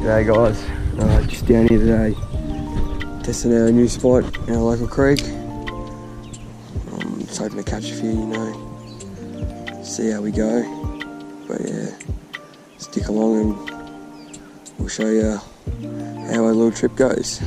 G'day guys, just down here today, testing our new spot in our local creek. Just hoping to catch a few, you know, see how we go. But yeah, stick along and we'll show you how our little trip goes.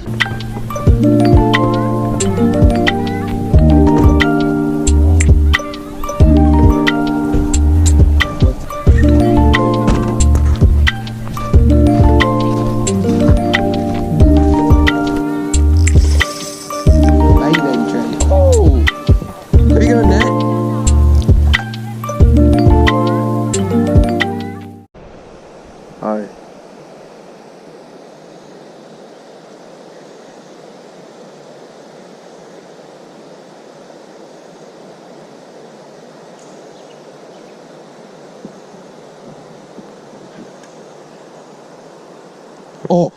Oh,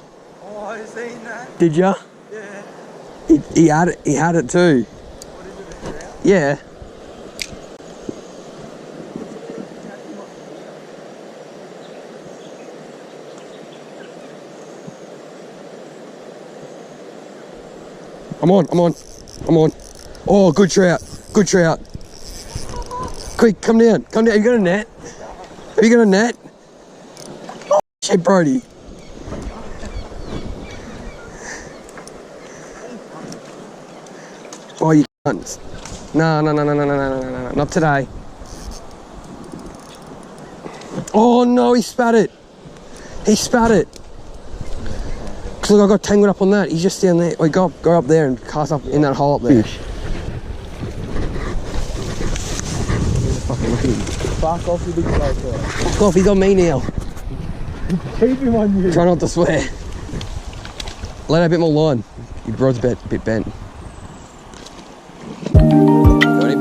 I seen that. Did ya? Yeah. He had it. He had it too. What is it? A trout? Yeah. I'm on. Oh, good trout. Good trout. Quick, come down. Come down. Have you got a net? Have you got a net? Oh, shit, Brody. Oh, you can't. No, not today. Oh no, he spat it. He spat it. Cause look, I got tangled up on that. He's just down there. Wait, go up there and cast up in that hole up there. Fucking look at him. Fuck off, you big guy. Fuck off, he's on me now. Keep him on you. Try not to swear. Let out a bit more line. Your rod's a bit bent. Got him.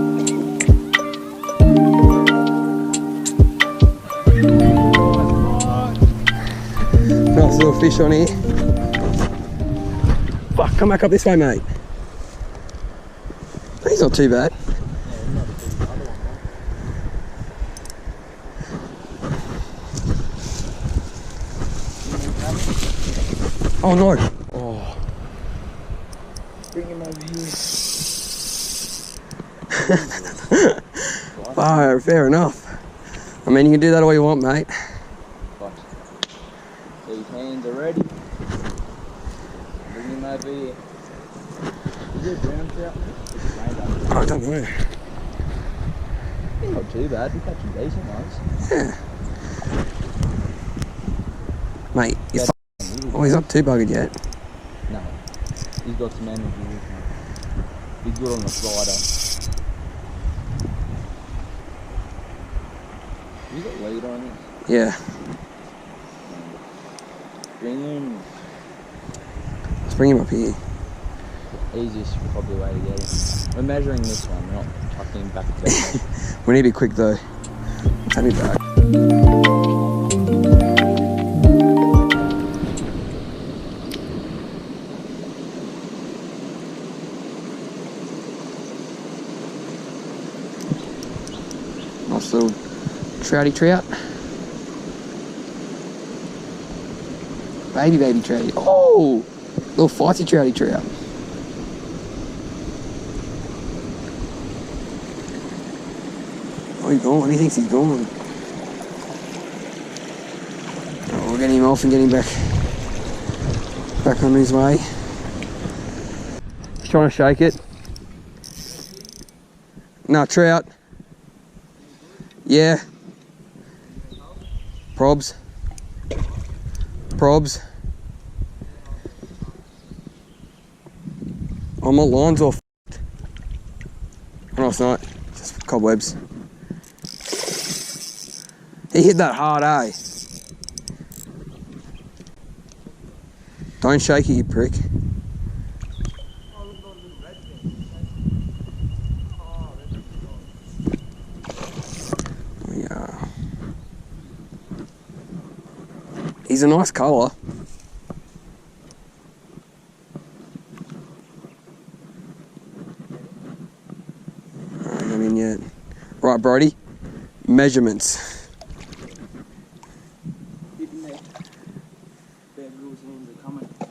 Nice little fish on here. Fuck, come back up this way, mate. He's not too bad. Oh no. Oh. Bring him over here. Fair enough. I mean, you can do that all you want, mate. But these hands are ready. Bring him over here. Is there a brown trout? Oh, I don't know. He's not too bad. We're catching decent ones. Yeah. Mate, he's not too buggered yet. No. He's got some energy. He's good on the slider. You got lead on it? Yeah. Bring him. Let's bring him up here. Easiest probably way to get him. We're measuring this one, we're not tucking him back to the We need to be quick though. Take me back. Nice little trouty trout. Baby trouty. Oh! Little fighty trouty trout. Oh, he's gone. He thinks he's gone. Oh, we'll get him off and get him back on his way. He's trying to shake it. No, trout. Yeah. Probs. Oh, my line's all f***ed. Oh, no, it's not. It's just cobwebs. He hit that hard, eh? Don't shake it, you prick. Yeah. He's a nice colour. Not in yet. Right, Brody. Measurements. Bear Grylls hands are coming.